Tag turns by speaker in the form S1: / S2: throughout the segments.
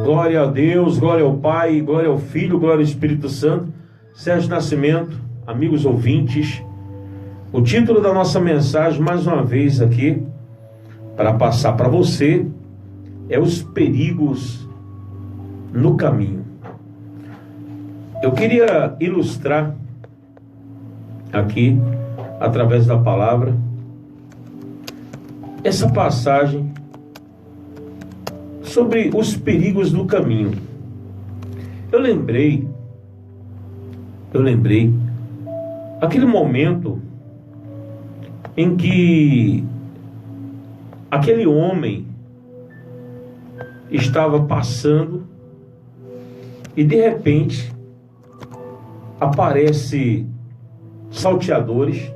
S1: Glória a Deus, glória ao Pai, glória ao Filho, glória ao Espírito Santo. Sérgio Nascimento, amigos ouvintes, o título da nossa mensagem, mais uma vez aqui, para passar para você, é os perigos no caminho. Eu queria ilustrar aqui, através da palavra, essa passagem sobre os perigos do caminho. Eu lembrei aquele momento em que aquele homem estava passando e de repente aparece salteadores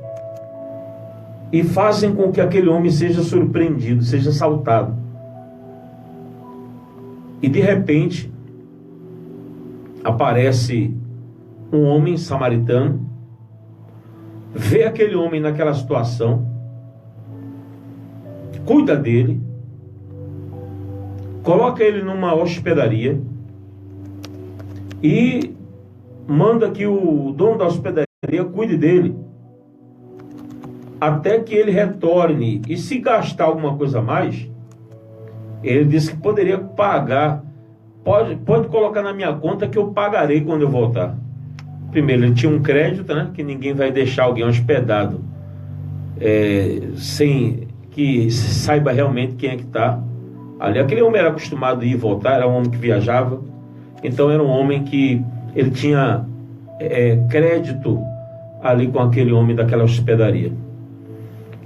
S1: e fazem com que aquele homem seja surpreendido, seja assaltado. E de repente aparece um homem samaritano, vê aquele homem naquela situação, cuida dele, coloca ele numa hospedaria e manda que o dono da hospedaria cuide dele até que ele retorne. E se gastar alguma coisa a mais, ele disse que poderia pagar. Pode colocar na minha conta que eu pagarei quando eu voltar. Primeiro, ele tinha um crédito, né? Que ninguém vai deixar alguém hospedado sem que saiba realmente quem é que está ali. Aquele homem era acostumado a ir e voltar, era um homem que viajava. Então era um homem que ele tinha crédito ali com aquele homem daquela hospedaria.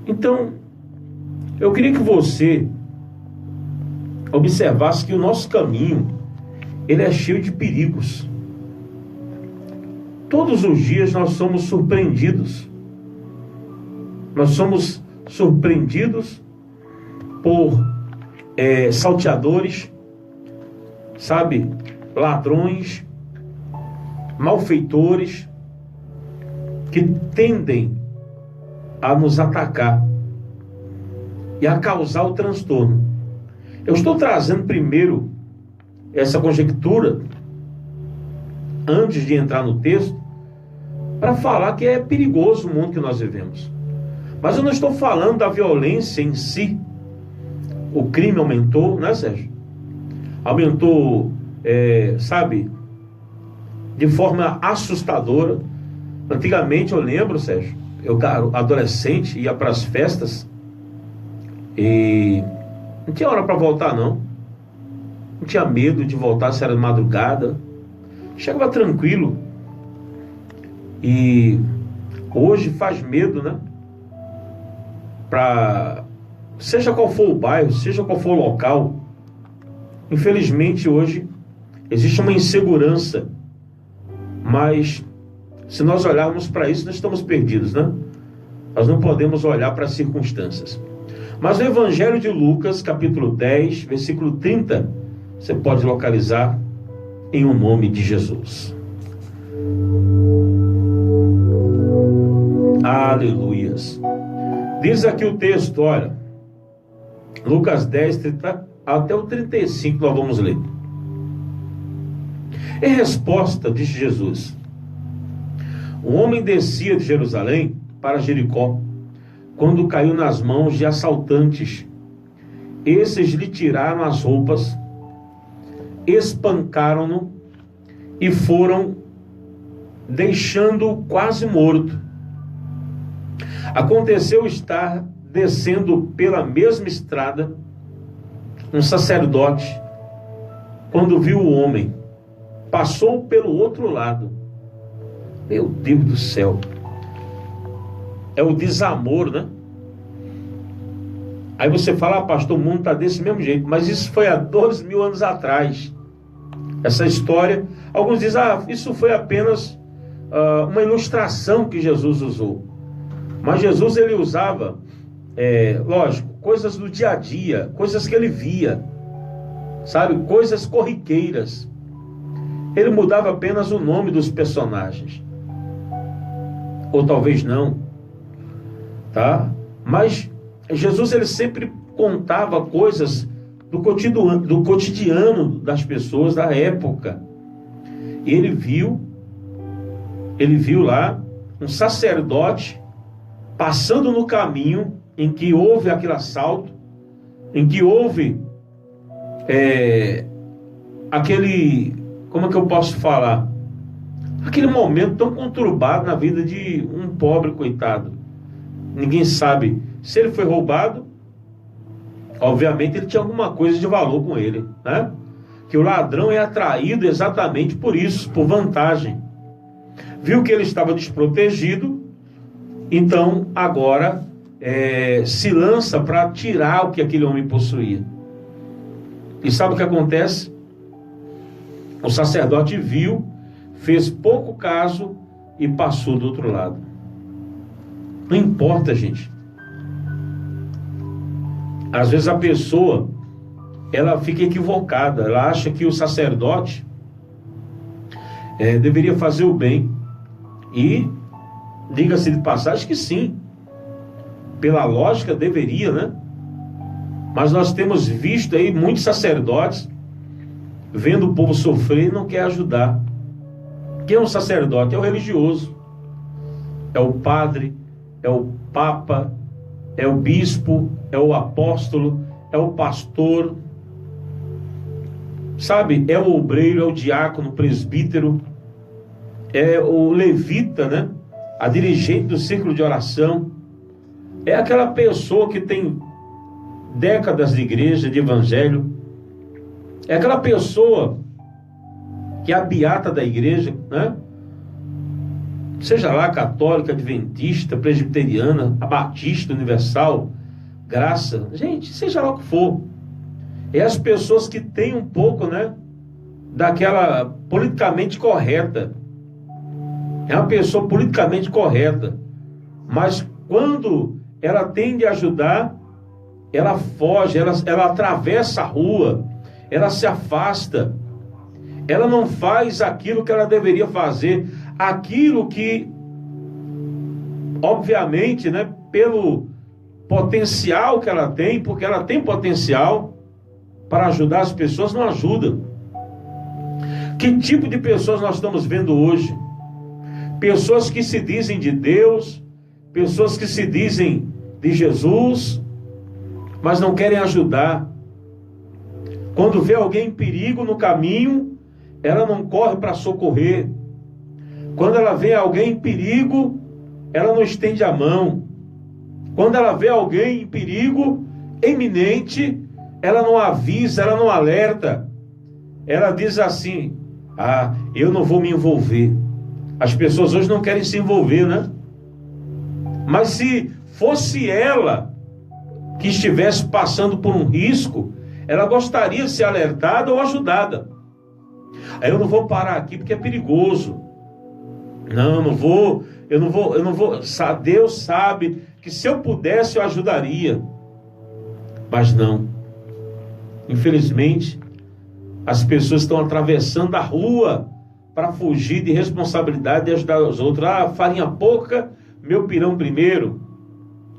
S1: Então, eu queria que você observasse que o nosso caminho, ele é cheio de perigos. Todos os dias nós somos surpreendidos. Nós somos surpreendidos por salteadores, sabe? Ladrões, malfeitores, que tendem a nos atacar e a causar o transtorno. Eu estou trazendo primeiro essa conjectura, antes de entrar no texto, para falar que é perigoso o mundo que nós vivemos. Mas eu não estou falando da violência em si. O crime aumentou, né, Sérgio? Aumentou, sabe, de forma assustadora. Antigamente, eu lembro, Sérgio, eu, adolescente, ia para as festas e não tinha hora para voltar, não. Não tinha medo de voltar se era de madrugada. Chegava tranquilo. E hoje faz medo, né? Seja qual for o bairro, seja qual for o local. Infelizmente hoje existe uma insegurança. Mas se nós olharmos para isso, nós estamos perdidos, né? Nós não podemos olhar para as circunstâncias. Mas o Evangelho de Lucas, capítulo 10, versículo 30, você pode localizar em o nome de Jesus. Aleluias. Diz aqui o texto, olha, Lucas 10, 30, até o 35 nós vamos ler. Em resposta, disse Jesus: um homem descia de Jerusalém para Jericó, quando caiu nas mãos de assaltantes. Esses lhe tiraram as roupas, espancaram-no e foram, deixando-o quase morto. Aconteceu estar descendo pela mesma estrada um sacerdote, quando viu o homem, passou pelo outro lado. Meu Deus do céu, é o desamor, né? Aí você fala, pastor, o mundo está desse mesmo jeito. Mas isso foi há 2.000 anos atrás. Essa história, alguns dizem, isso foi apenas uma ilustração que Jesus usou. Mas Jesus, ele usava, lógico, coisas do dia a dia, coisas que ele via, sabe, coisas corriqueiras. Ele mudava apenas o nome dos personagens. Ou talvez não, tá? Mas Jesus, ele sempre contava coisas do cotidiano das pessoas da época. E ele viu lá um sacerdote passando no caminho em que houve aquele assalto, em que houve aquele, como é que eu posso falar? Aquele momento tão conturbado na vida de um pobre coitado. Ninguém sabe se ele foi roubado. Obviamente ele tinha alguma coisa de valor com ele, né? Que o ladrão é atraído exatamente por isso, por vantagem. Viu que ele estava desprotegido, então agora se lança para tirar o que aquele homem possuía. E sabe o que acontece? O sacerdote viu, fez pouco caso e passou do outro lado. Não importa, gente. Às vezes a pessoa, ela fica equivocada, ela acha que o sacerdote deveria fazer o bem. E, diga-se de passagem que sim, pela lógica deveria, né? Mas nós temos visto aí muitos sacerdotes vendo o povo sofrer e não quer ajudar. Quem é um sacerdote? É o religioso, é o padre, é o papa, é o bispo, é o apóstolo, é o pastor, sabe? É o obreiro, é o diácono, o presbítero, é o levita, né? A dirigente do círculo de oração. É aquela pessoa que tem décadas de igreja, de evangelho. É aquela pessoa que é a beata da igreja, né? Seja lá católica, adventista, presbiteriana, a batista, universal, graça, gente, seja lá o que for. É as pessoas que têm um pouco, né, daquela politicamente correta. É uma pessoa politicamente correta, mas quando ela tem de ajudar, ela foge, ela atravessa a rua, ela se afasta, ela não faz aquilo que ela deveria fazer, aquilo que, obviamente, né, pelo potencial que ela tem, porque ela tem potencial para ajudar as pessoas, não ajuda. Que tipo de pessoas nós estamos vendo hoje? Pessoas que se dizem de Deus, pessoas que se dizem de Jesus, mas não querem ajudar. Quando vê alguém em perigo no caminho, ela não corre para socorrer. Quando ela vê alguém em perigo, ela não estende a mão. Quando ela vê alguém em perigo iminente, ela não avisa, ela não alerta. Ela diz assim: eu não vou me envolver. As pessoas hoje não querem se envolver, né? Mas se fosse ela que estivesse passando por um risco, ela gostaria de ser alertada ou ajudada. Aí eu não vou parar aqui porque é perigoso. Não, eu não vou. Deus sabe que se eu pudesse eu ajudaria. Mas não. Infelizmente, as pessoas estão atravessando a rua para fugir de responsabilidade de ajudar os outros. Farinha pouca, meu pirão primeiro.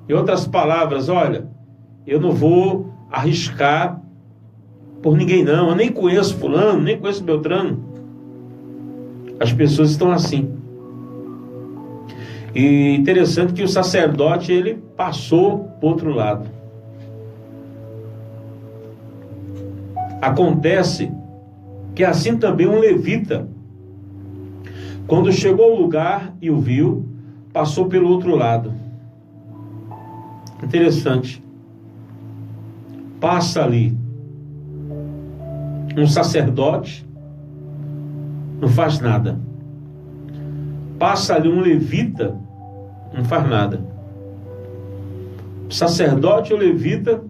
S1: Em outras palavras, olha, eu não vou arriscar por ninguém não. Eu nem conheço fulano, nem conheço Beltrano. As pessoas estão assim. E interessante que o sacerdote, ele passou para o outro lado. Acontece que assim também um levita, quando chegou ao lugar e o viu, passou pelo outro lado. Interessante. Passa ali um sacerdote, não faz nada. Passa ali um levita, não faz nada. O sacerdote e o levita,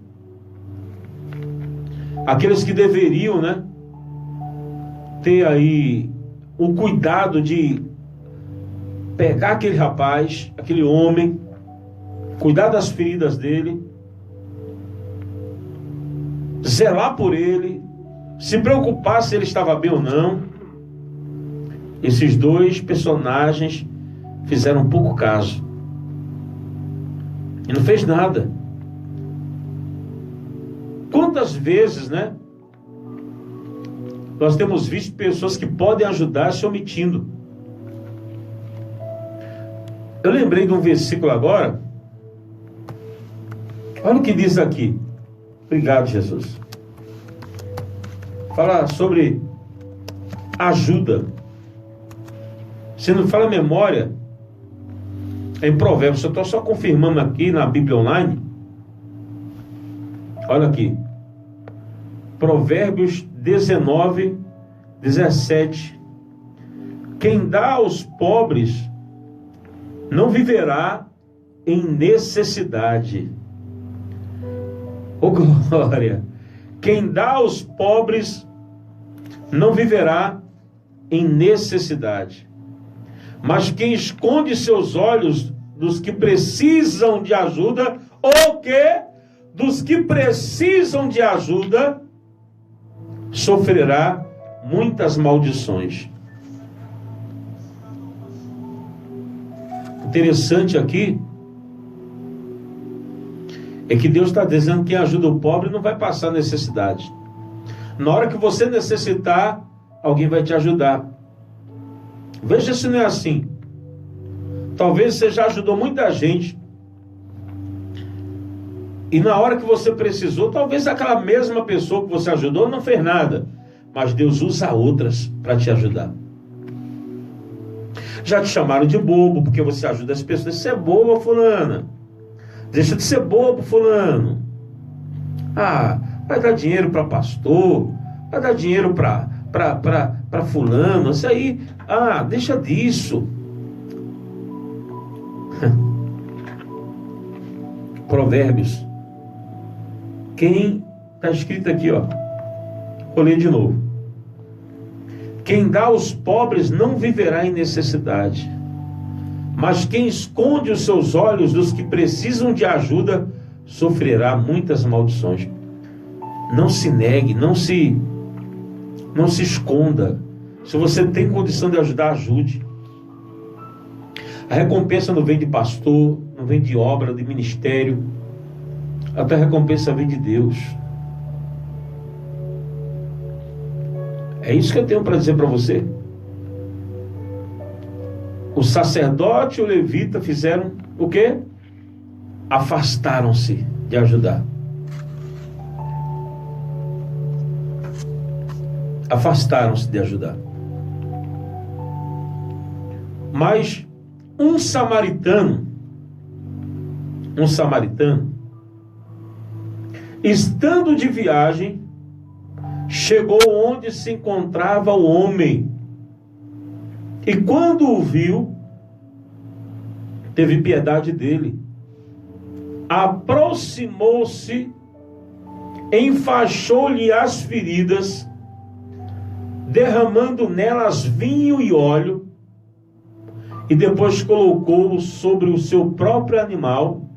S1: aqueles que deveriam, né, ter aí o cuidado de pegar aquele rapaz, aquele homem, cuidar das feridas dele, zelar por ele, se preocupar se ele estava bem ou não. Esses dois personagens fizeram pouco caso. E não fez nada. Quantas vezes, né? Nós temos visto pessoas que podem ajudar se omitindo. Eu lembrei de um versículo agora. Olha o que diz aqui. Obrigado, Jesus. Fala sobre ajuda. Se não fala memória, é em Provérbios. Eu estou só confirmando aqui na Bíblia Online. Olha aqui. Provérbios 19, 17. Quem dá aos pobres não viverá em necessidade. Ô glória! Quem dá aos pobres não viverá em necessidade. Mas quem esconde seus olhos dos que precisam de ajuda, ou que dos que precisam de ajuda, sofrerá muitas maldições. Interessante aqui é que Deus está dizendo que quem ajuda o pobre não vai passar necessidade. Na hora que você necessitar, alguém vai te ajudar. Veja se não é assim. Talvez você já ajudou muita gente, e na hora que você precisou, talvez aquela mesma pessoa que você ajudou não fez nada, mas Deus usa outras para te ajudar. Já te chamaram de bobo porque você ajuda as pessoas. Você é boba, fulana. Deixa de ser bobo, fulano. Vai dar dinheiro para pastor, vai dar dinheiro para fulano. Isso aí, deixa disso. Provérbios. Quem está escrito aqui, ó. Vou ler de novo. Quem dá aos pobres não viverá em necessidade, mas quem esconde os seus olhos dos que precisam de ajuda sofrerá muitas maldições. Não se negue, não se esconda. Se você tem condição de ajudar, ajude. A recompensa não vem de pastor, não vem de obra, de ministério. Até a recompensa vem de Deus. É isso que eu tenho para dizer para você. O sacerdote e o levita fizeram o quê? Afastaram-se de ajudar. Afastaram-se de ajudar. Mas um samaritano, estando de viagem, chegou onde se encontrava o homem, e quando o viu, teve piedade dele, aproximou-se, enfaixou-lhe as feridas, derramando nelas vinho e óleo, e depois colocou-o sobre o seu próprio animal,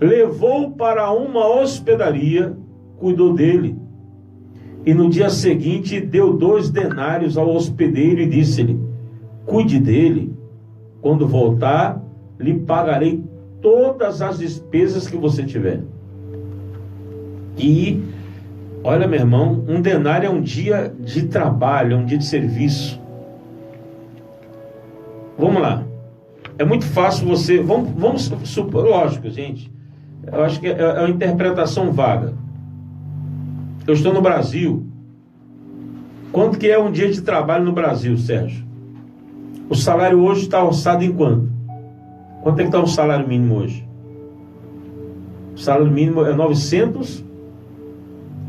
S1: levou-o para uma hospedaria, cuidou dele, e no dia seguinte deu 2 denários ao hospedeiro e disse-lhe: cuide dele, quando voltar, lhe pagarei todas as despesas que você tiver. E, olha, meu irmão, 1 denário é um dia de trabalho, é um dia de serviço. Vamos lá. É muito fácil você... Vamos supor, lógico, gente. Eu acho que é uma interpretação vaga. Eu estou no Brasil. Quanto que é um dia de trabalho no Brasil, Sérgio? O salário hoje está orçado em quanto? Quanto é que está o salário mínimo hoje? O salário mínimo é 900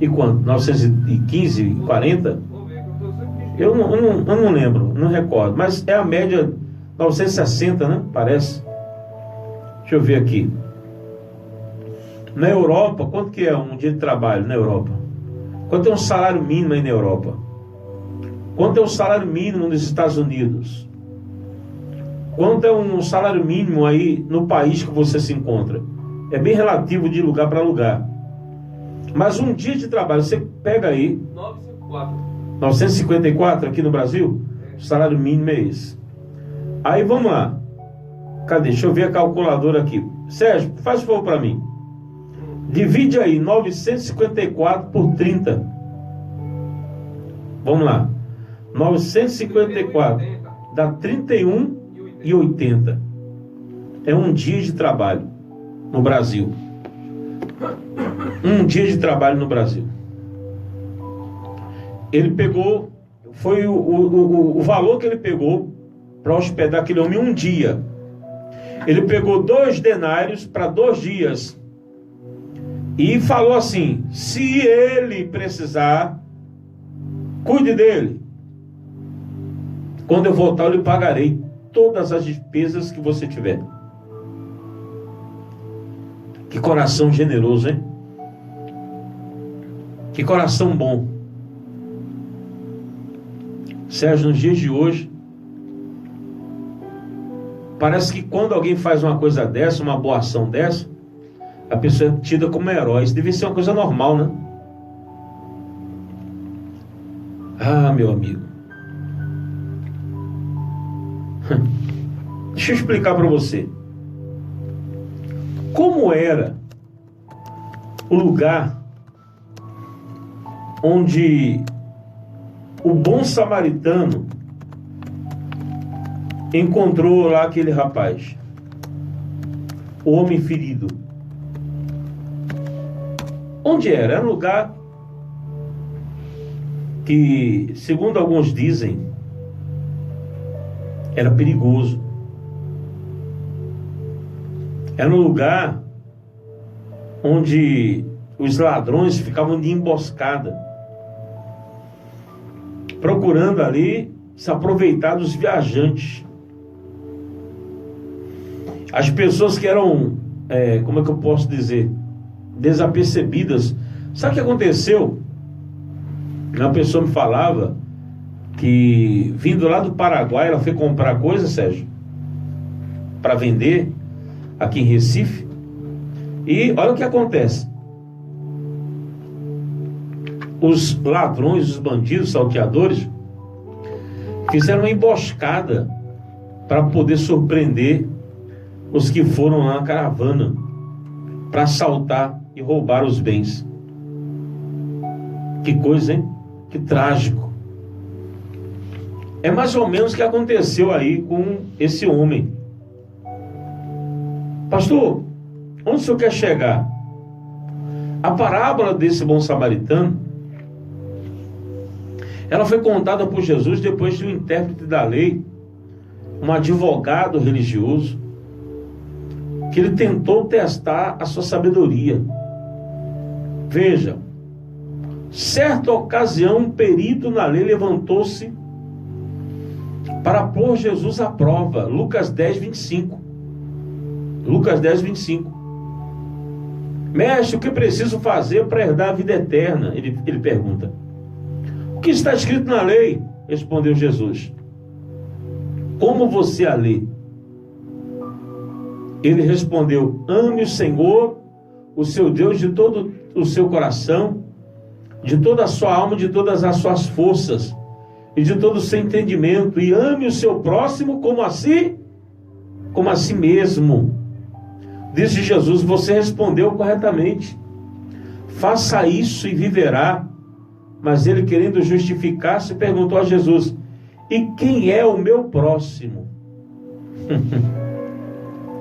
S1: e quanto? 915, 40? Eu não lembro, não recordo. Mas é a média 960, né? Parece. Deixa eu ver aqui. Na Europa, quanto que é um dia de trabalho na Europa? Quanto é um salário mínimo aí na Europa? Quanto é um salário mínimo nos Estados Unidos? Quanto é um salário mínimo aí no país que você se encontra? É bem relativo de lugar para lugar. Mas um dia de trabalho, você pega aí... 954 aqui no Brasil? O salário mínimo é esse. Aí vamos lá. Cadê? Deixa eu ver a calculadora aqui. Sérgio, faz um favor para mim. Divide aí 954 por 30. Vamos lá. 954 dá 31,80. É um dia de trabalho no Brasil. Um dia de trabalho no Brasil. Ele pegou, foi o valor que ele pegou para hospedar aquele homem um dia. Ele pegou 2 denários para 2 dias. E falou assim: se ele precisar, cuide dele. Quando eu voltar, eu lhe pagarei todas as despesas que você tiver. Que coração generoso, hein? Que coração bom. Sérgio, nos dias de hoje, parece que quando alguém faz uma coisa dessa, uma boa ação dessa, a pessoa é tida como herói. Isso deve ser uma coisa normal, né? Ah, meu amigo. Deixa eu explicar para você. Como era o lugar onde o bom samaritano encontrou lá aquele rapaz, o homem ferido? Onde era? Era um lugar que, segundo alguns dizem, era perigoso. Era um lugar onde os ladrões ficavam de emboscada, procurando ali se aproveitar dos viajantes. As pessoas que eram, como é que eu posso dizer, desapercebidas. Sabe o que aconteceu? Uma pessoa me falava que, vindo lá do Paraguai, ela foi comprar coisa, Sérgio, para vender aqui em Recife. E olha o que acontece. Os ladrões, os bandidos, salteadores, fizeram uma emboscada para poder surpreender os que foram lá na caravana para assaltar e roubar os bens. Que coisa, hein? Que trágico. É mais ou menos o que aconteceu aí com esse homem. Pastor, onde o senhor quer chegar? A parábola desse bom samaritano, ela foi contada por Jesus depois de um intérprete da lei, um advogado religioso, que ele tentou testar a sua sabedoria. Veja, certa ocasião, um perito na lei levantou-se para pôr Jesus à prova. Lucas 10, 25. Lucas 10, 25. Mestre, o que preciso fazer para herdar a vida eterna? Ele pergunta. O que está escrito na lei? Respondeu Jesus. Como você a lê? Ele respondeu: ame o Senhor, o seu Deus, de todo o seu coração, de toda a sua alma, de todas as suas forças e de todo o seu entendimento, e ame o seu próximo como a si mesmo. Disse Jesus: você respondeu corretamente. Faça isso e viverá. Mas ele, querendo justificar-se, perguntou a Jesus: e quem é o meu próximo?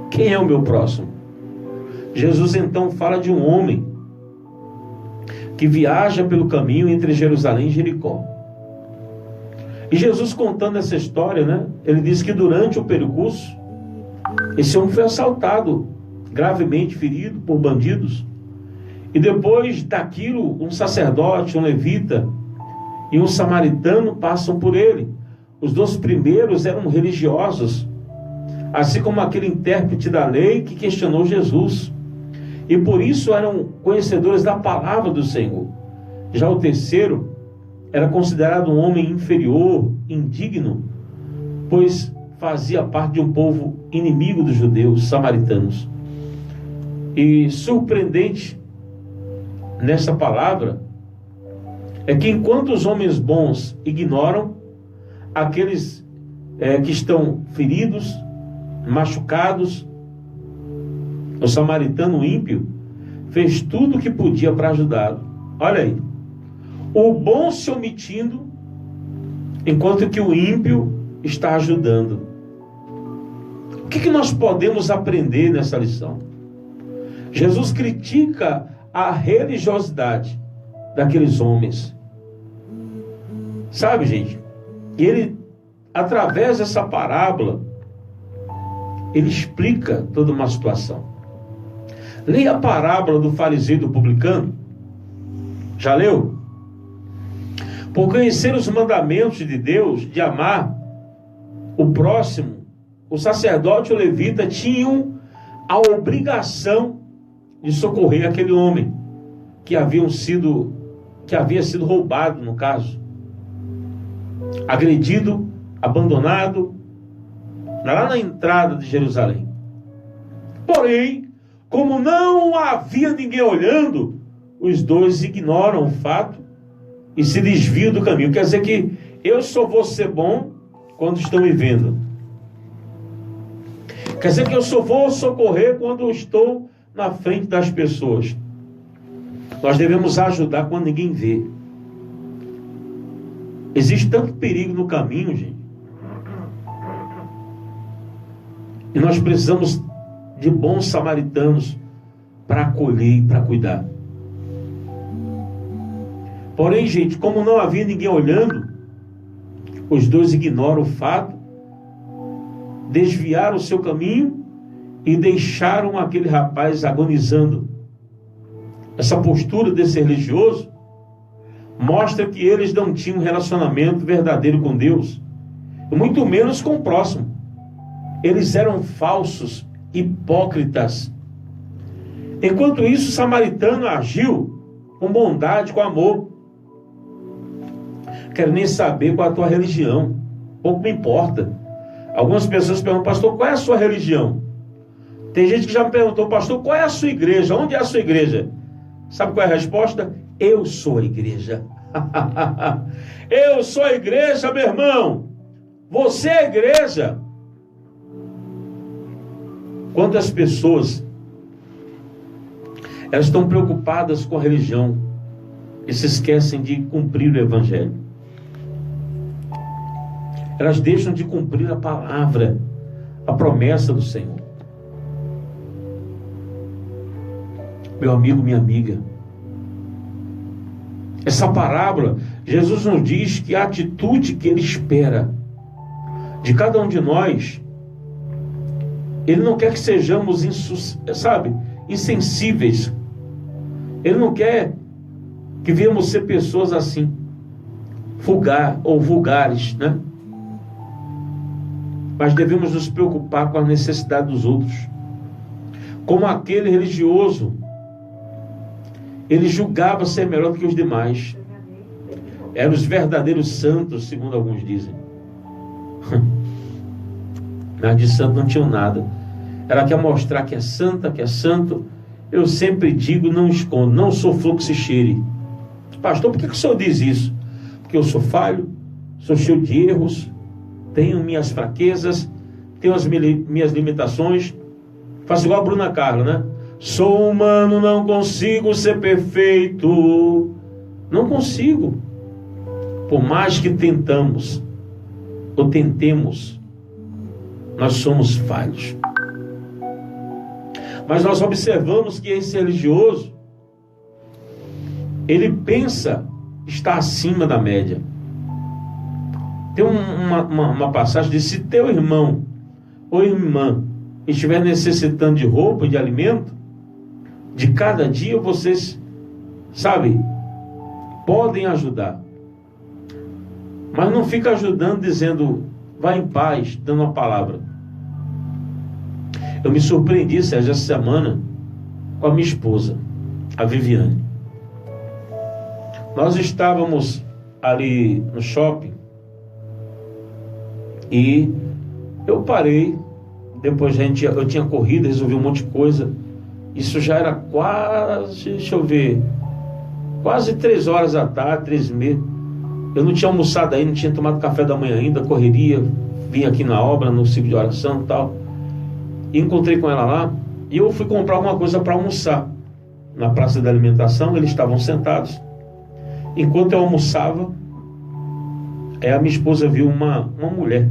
S1: Quem é o meu próximo? Jesus então fala de um homem que viaja pelo caminho entre Jerusalém e Jericó. E Jesus, contando essa história, né, ele diz que durante o percurso, esse homem foi assaltado, gravemente ferido por bandidos. E depois daquilo, um sacerdote, um levita e um samaritano passam por ele. Os 2 primeiros eram religiosos, assim como aquele intérprete da lei que questionou Jesus, e por isso eram conhecedores da palavra do Senhor. Já o terceiro era considerado um homem inferior, indigno, pois fazia parte de um povo inimigo dos judeus, samaritanos. E surpreendente nessa palavra é que, enquanto os homens bons ignoram aqueles que estão feridos, machucados, o samaritano ímpio fez tudo o que podia para ajudá-lo. Olha aí, o bom se omitindo, enquanto que o ímpio está ajudando. O que nós podemos aprender nessa lição? Jesus critica a religiosidade daqueles homens. Sabe, gente? E ele, através dessa parábola, ele explica toda uma situação. Leia a parábola do fariseu e do publicano. Já leu? Por conhecer os mandamentos de Deus, de amar o próximo, o sacerdote e o levita tinham a obrigação de socorrer aquele homem que havia sido roubado, no caso, agredido, abandonado, lá na entrada de Jerusalém. Porém, como não havia ninguém olhando, os dois ignoram o fato e se desviam do caminho. Quer dizer que eu só vou ser bom quando estão me vendo. Quer dizer que eu só vou socorrer quando estou na frente das pessoas. Nós devemos ajudar quando ninguém vê. Existe tanto perigo no caminho, gente. E nós precisamos de bons samaritanos para acolher e para cuidar. Porém, gente, como não havia ninguém olhando, os dois ignoram o fato, desviaram o seu caminho e deixaram aquele rapaz agonizando. Essa postura desse religioso mostra que eles não tinham um relacionamento verdadeiro com Deus, e muito menos com o próximo. Eles eram falsos, hipócritas. Enquanto isso, o samaritano agiu com bondade, com amor. Quero nem saber qual é a tua religião, pouco me importa. Algumas pessoas perguntam, pastor, qual é a sua religião? Tem gente que já me perguntou, pastor, qual é a sua igreja? Onde é a sua igreja? Sabe qual é a resposta? Eu sou a igreja. Eu sou a igreja, meu irmão. Você é a igreja. Quantas pessoas elas estão preocupadas com a religião e se esquecem de cumprir o evangelho. Elas deixam de cumprir a palavra, a promessa do Senhor. Meu amigo, minha amiga, essa parábola, Jesus nos diz que a atitude que Ele espera de cada um de nós, Ele não quer que sejamos insensíveis. Ele não quer que venhamos ser pessoas assim, vulgares, né? Mas devemos nos preocupar com a necessidade dos outros. Como aquele religioso, ele julgava ser melhor do que os demais. Eram os verdadeiros santos, segundo alguns dizem. Mas de santo não tinham nada. Ela quer mostrar que é santa, que é santo. Eu sempre digo, não escondo, não sou fluxo e cheire. Pastor, por que o senhor diz isso? Porque eu sou falho, sou cheio de erros, tenho minhas fraquezas, tenho as minhas limitações. Faço igual a Bruna Carla, né? Sou humano, não consigo ser perfeito. Não consigo. Por mais que tentamos, ou tentemos, nós somos falhos. Mas nós observamos que esse religioso, ele pensa estar acima da média. Tem uma passagem de se teu irmão ou irmã estiver necessitando de roupa e de alimento, de cada dia vocês, podem ajudar. Mas não fica ajudando dizendo, vá em paz, dando uma palavra. Eu me surpreendi, Sérgio, essa semana com a minha esposa, a Viviane. Nós estávamos ali no shopping e eu parei. Depois eu tinha corrido, resolvi um monte de coisa. Isso já era quase, quase 3 horas da tarde, 3h30. Eu não tinha almoçado ainda, não tinha tomado café da manhã ainda, correria, vim aqui na obra, no ciclo de oração e tal. E encontrei com ela lá, e eu fui comprar alguma coisa para almoçar. na praça da alimentação, eles estavam sentados. Enquanto eu almoçava, a minha esposa viu uma mulher,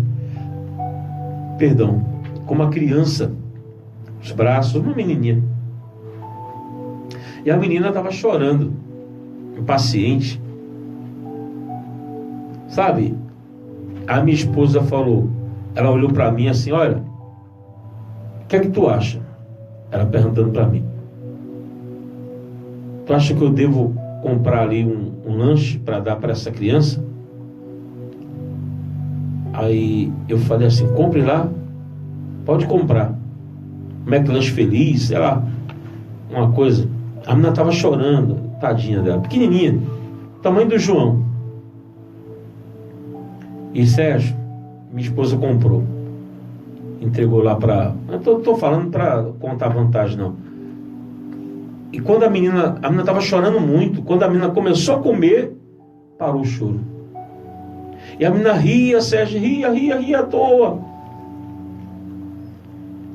S1: com uma criança nos braços, uma menininha. E a menina estava chorando, impaciente. Sabe? A minha esposa falou, ela olhou para mim assim, olha, o que é que tu acha? Ela perguntando para mim. Tu acha que eu devo comprar ali um lanche para dar para essa criança? Aí eu falei assim, compre lá, pode comprar. McLanche Feliz, sei lá, uma coisa. A menina estava chorando, tadinha dela, pequenininha, tamanho do João. E Sérgio, minha esposa comprou, entregou lá para... Não estou falando para contar vantagem, não. E quando a menina estava chorando muito, quando a menina começou a comer, parou o choro. E a menina ria, Sérgio, ria à toa.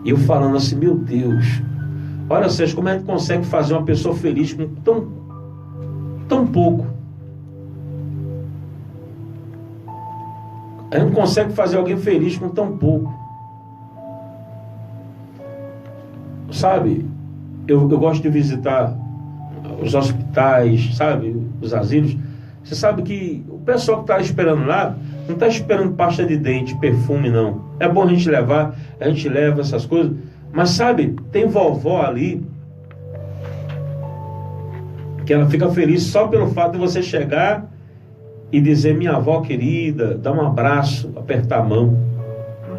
S1: E eu falando assim, meu Deus, olha Sérgio, como é que consegue fazer uma pessoa feliz com tão pouco? A gente não consegue fazer alguém feliz com tão pouco. Sabe, eu gosto de visitar os hospitais, sabe, os asilos. Você sabe que o pessoal que está esperando lá, não está esperando pasta de dente, perfume, não. É bom a gente levar, a gente leva essas coisas. Mas sabe, tem vovó ali, que ela fica feliz só pelo fato de você chegar e dizer, minha avó querida, dar um abraço, apertar a mão,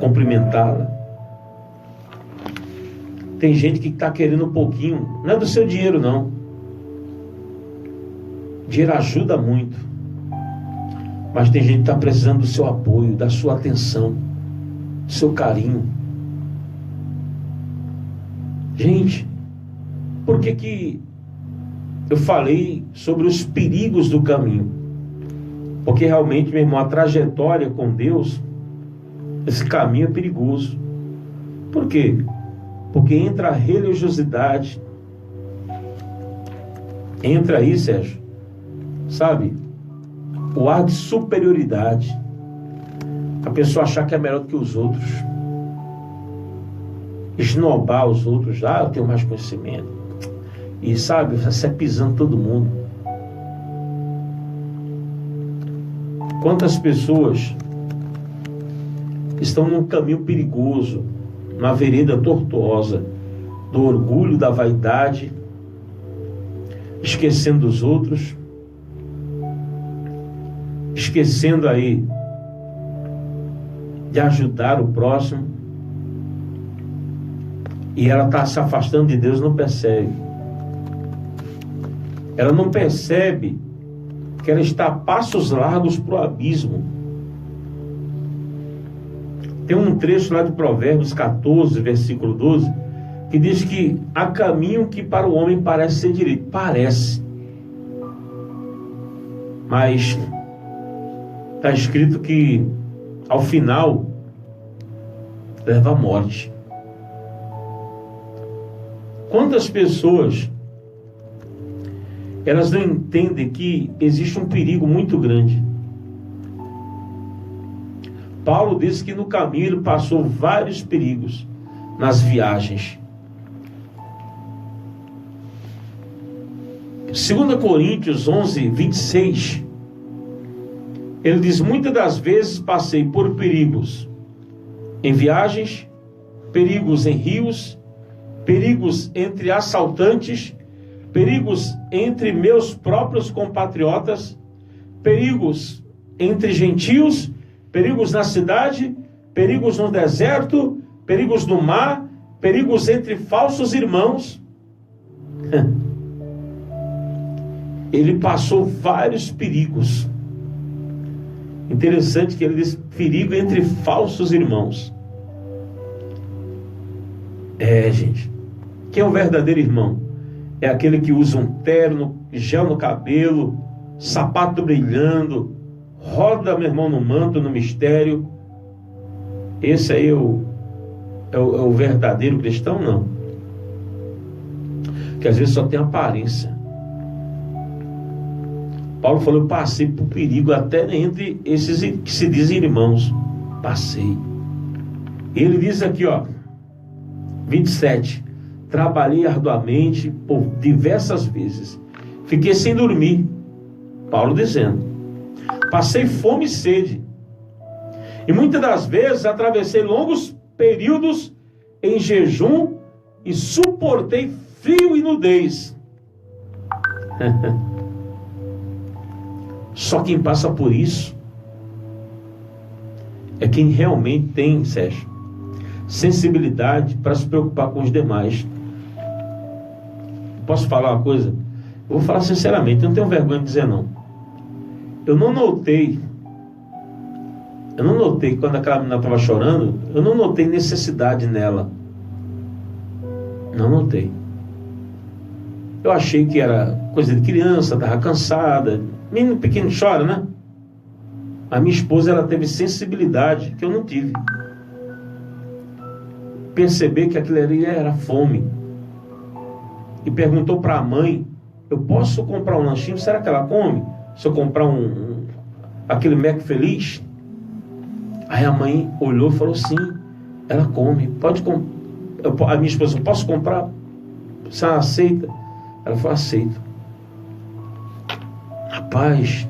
S1: cumprimentá-la. Tem gente que está querendo um pouquinho, não é do seu dinheiro não. Dinheiro ajuda muito, mas tem gente que está precisando do seu apoio, da sua atenção, do seu carinho. Gente, por que eu falei sobre os perigos do caminho? Porque realmente, meu irmão, a trajetória com Deus, esse caminho é perigoso. Por quê? Porque entra a religiosidade. Entra aí, Sérgio, sabe? O ar de superioridade. A pessoa achar que é melhor do que os outros. Esnobar os outros. Ah, eu tenho mais conhecimento. E sabe, você pisando todo mundo. Quantas pessoas estão num caminho perigoso, uma vereda tortuosa, do orgulho, da vaidade, esquecendo dos outros, esquecendo aí de ajudar o próximo, e ela está se afastando de Deus, não percebe. Ela não percebe que ela está a passos largos para o abismo. Tem um trecho lá de Provérbios 14, versículo 12, que diz que há caminho que para o homem parece ser direito. Parece. Mas está escrito que ao final leva à morte. Quantas pessoas elas não entendem que existe um perigo muito grande? Paulo disse que no caminho ele passou vários perigos nas viagens. 2 Coríntios 11, 26, ele diz, muitas das vezes passei por perigos em viagens, perigos em rios, perigos entre assaltantes, perigos entre meus próprios compatriotas, perigos entre gentios, perigos na cidade, perigos no deserto, perigos no mar, perigos entre falsos irmãos. Ele passou vários perigos. Interessante que ele diz perigo entre falsos irmãos. Gente, quem é o verdadeiro irmão? É aquele que usa um terno, gel no cabelo, sapato brilhando, roda, meu irmão, no manto, no mistério. Esse aí é o verdadeiro cristão? Não. que às vezes só tem aparência. Paulo falou: eu passei por perigo até entre esses que se dizem irmãos. Passei. Ele diz aqui, 27: trabalhei arduamente por diversas vezes, fiquei sem dormir. Paulo dizendo: passei fome e sede, e muitas das vezes atravessei longos períodos em jejum e suportei frio e nudez. Só quem passa por isso é quem realmente tem, Sérgio, sensibilidade para se preocupar com os demais. Posso falar uma coisa? Eu vou falar sinceramente, eu não tenho vergonha de dizer não. Eu não notei quando aquela menina estava chorando, eu não notei necessidade nela. Não notei. Eu achei que era coisa de criança, estava cansada. Menino pequeno chora, né? A minha esposa, ela teve sensibilidade que eu não tive. Perceber que aquilo ali era fome. E perguntou para a mãe: eu posso comprar um lanchinho? Será que ela come? Se eu comprar aquele Mac Feliz? Aí a mãe olhou e falou: sim, ela come. Pode comprar. A minha esposa: posso comprar? Você aceita? Ela falou: aceito. Rapaz,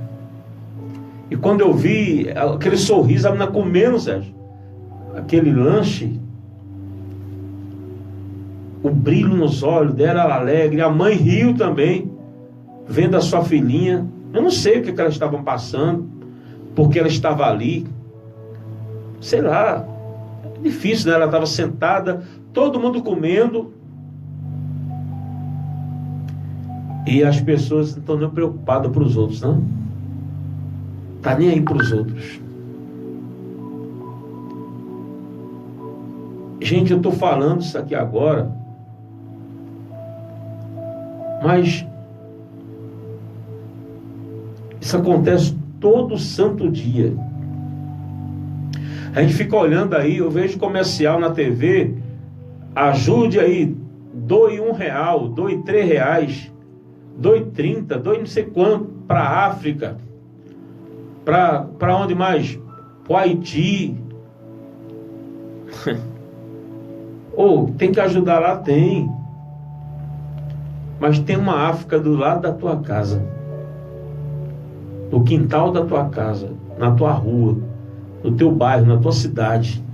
S1: e quando eu vi aquele sorriso, a menina comendo, Sérgio, aquele lanche, o brilho nos olhos dela, ela alegre, a mãe riu também, vendo a sua filhinha. Eu não sei o que elas estavam passando, porque ela estava ali, sei lá, é difícil, né? Ela estava sentada, todo mundo comendo, e as pessoas não estão nem preocupadas para os outros, não? Está nem aí para os outros. Gente, eu estou falando isso aqui agora, mas isso acontece todo santo dia. A gente fica olhando aí, eu vejo comercial na TV: ajude aí, doe R$1, doe R$3, doe 30, doe não sei quanto, para a África, para onde mais? Para o Haiti. Tem que ajudar lá? Tem. Mas tem uma África do lado da tua casa, no quintal da tua casa, na tua rua, no teu bairro, na tua cidade.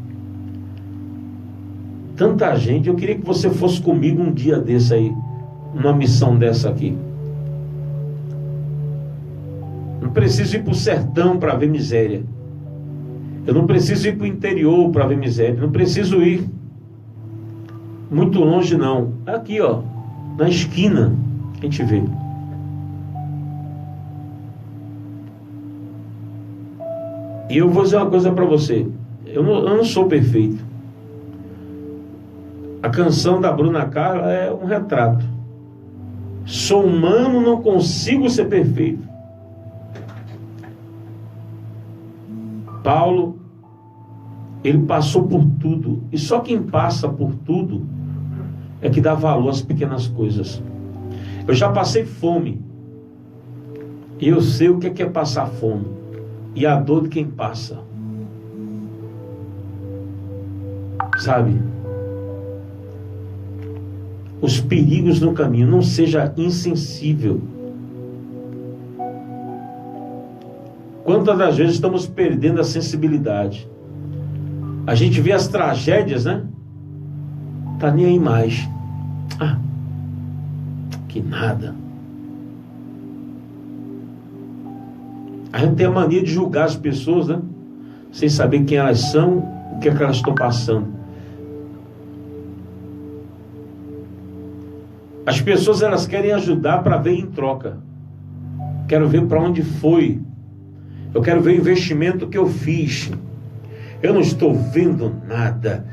S1: Tanta gente. Eu queria que você fosse comigo um dia desse aí, numa missão dessa aqui. Não preciso ir para o sertão para ver miséria. Eu não preciso ir para o interior para ver miséria. Não preciso ir muito longe, não. Aqui, na esquina, a gente vê. E eu vou dizer uma coisa para você. Eu não sou perfeito. A canção da Bruna Carla é um retrato. Sou humano, não consigo ser perfeito. Paulo, ele passou por tudo. E só quem passa por tudo é que dá valor às pequenas coisas. Eu já passei fome. E eu sei o que é passar fome. E a dor de quem passa. Sabe? Os perigos no caminho. Não seja insensível. Quantas das vezes estamos perdendo a sensibilidade? A gente vê as tragédias, né? Tá nem aí mais. Que nada. A gente tem a mania de julgar as pessoas, né? Sem saber quem elas são, o que é que elas estão passando. As pessoas, elas querem ajudar para ver em troca. Quero ver para onde foi. Eu quero ver o investimento que eu fiz. Eu não estou vendo nada.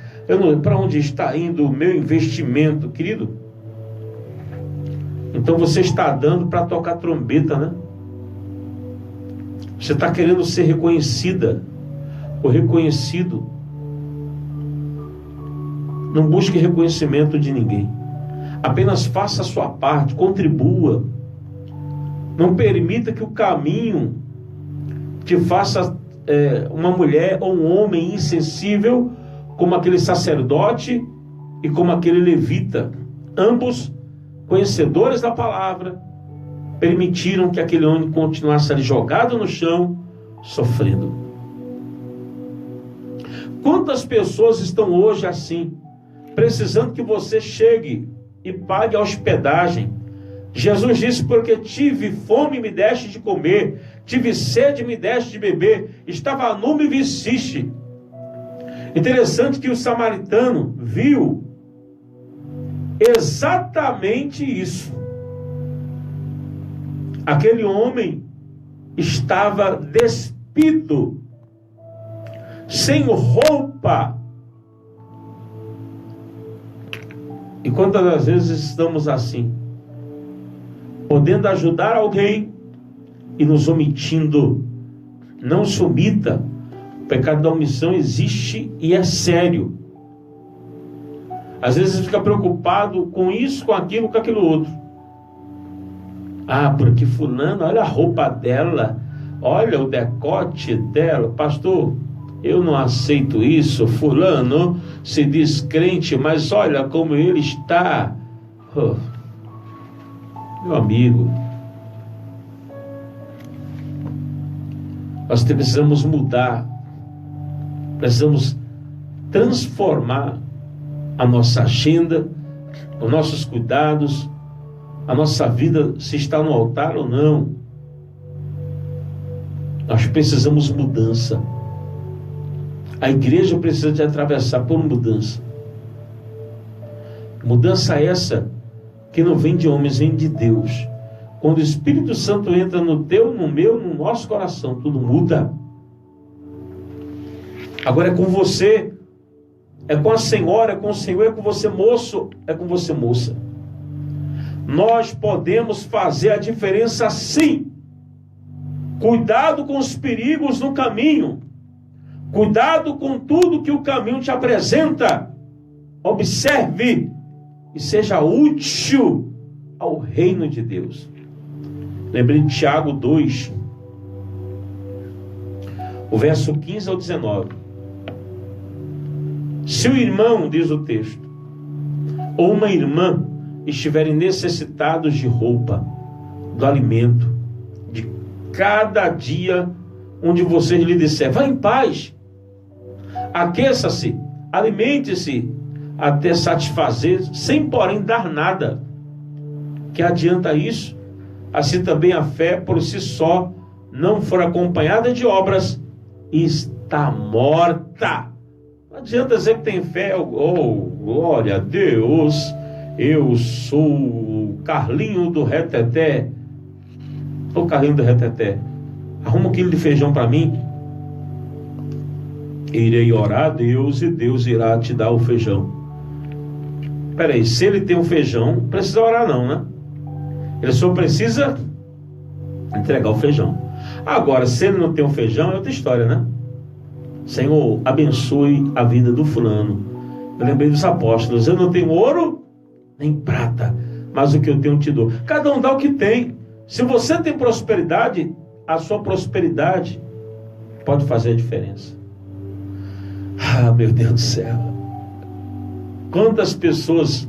S1: Para onde está indo o meu investimento, querido? Então você está dando para tocar trombeta, né? Você está querendo ser reconhecida ou reconhecido. Não busque reconhecimento de ninguém. Apenas faça a sua parte, contribua. Não permita que o caminho te faça uma mulher ou um homem insensível, como aquele sacerdote e como aquele levita. Ambos, conhecedores da palavra, permitiram que aquele homem continuasse ali jogado no chão, sofrendo. Quantas pessoas estão hoje assim, precisando que você chegue e pague a hospedagem? Jesus disse: porque tive fome e me deste de comer, tive sede e me deste de beber, estava nu e me vestiste. Interessante que o samaritano viu exatamente isso. Aquele homem estava despido, sem roupa. E quantas das vezes estamos assim, podendo ajudar alguém e nos omitindo? Não se omita. O pecado da omissão existe e é sério. Às vezes você fica preocupado com isso, com aquilo outro. Ah, porque fulano, olha a roupa dela, olha o decote dela. Pastor, eu não aceito isso. Fulano se diz crente, mas olha como ele está. Oh, meu amigo, nós precisamos mudar, precisamos transformar a nossa agenda, os nossos cuidados, a nossa vida, se está no altar ou não. Nós precisamos mudança. A igreja precisa de atravessar por mudança. Mudança essa que não vem de homens, vem de Deus. Quando o Espírito Santo entra no teu, no meu, no nosso coração, tudo muda. Agora é com você, é com a senhora, é com o Senhor, é com você, moço, é com você, moça. Nós podemos fazer a diferença sim. Cuidado com os perigos no caminho. Cuidado com tudo que o caminho te apresenta. Observe e seja útil ao reino de Deus. Lembrei de Tiago 2, o verso 15 ao 19. Se o irmão, diz o texto, ou uma irmã estiverem necessitados de roupa, do alimento, de cada dia, onde vocês lhe disser, vá em paz, aqueça-se, alimente-se, até satisfazer, sem porém dar nada. Que adianta isso? Assim também a fé por si só não for acompanhada de obras, está morta. Não adianta dizer que tem fé. Oh, glória a Deus, eu sou o Carlinho do Reteté. Ô Carlinho do Reteté, arruma um quilo de feijão para mim. Irei orar a Deus e Deus irá te dar o feijão. Peraí, se ele tem um feijão, não precisa orar não, né? Ele só precisa entregar o feijão. Agora, se ele não tem um feijão, é outra história, né? Senhor, abençoe a vida do fulano. Eu lembrei dos apóstolos, eu não tenho ouro nem prata, mas o que eu tenho te dou. Cada um dá o que tem. Se você tem prosperidade, a sua prosperidade pode fazer a diferença. Ah, meu Deus do céu. Quantas pessoas,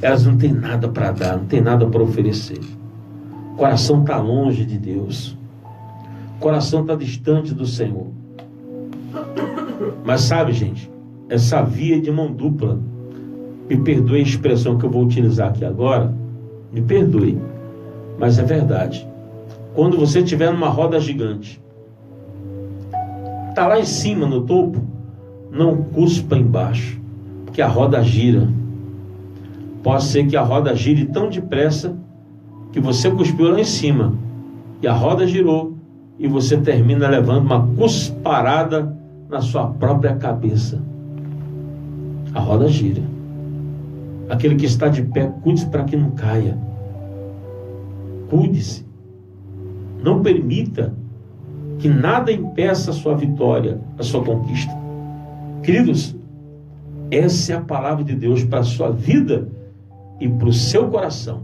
S1: elas não têm nada para dar, não têm nada para oferecer. O coração está longe de Deus. O coração está distante do Senhor. Mas sabe, gente, essa via de mão dupla, me perdoe a expressão que eu vou utilizar aqui agora, me perdoe, mas é verdade. Quando você estiver numa roda gigante, está lá em cima, no topo, não cuspa embaixo, porque a roda gira. Pode ser que a roda gire tão depressa que você cuspiu lá em cima e a roda girou e você termina levando uma cusparada na sua própria cabeça. A roda gira. Aquele que está de pé, cuide-se para que não caia. Cuide-se. Não permita que nada impeça a sua vitória, a sua conquista. Queridos, essa é a palavra de Deus para a sua vida e para o seu coração.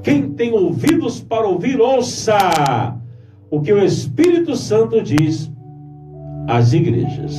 S1: Quem tem ouvidos para ouvir, ouça o que o Espírito Santo diz às igrejas.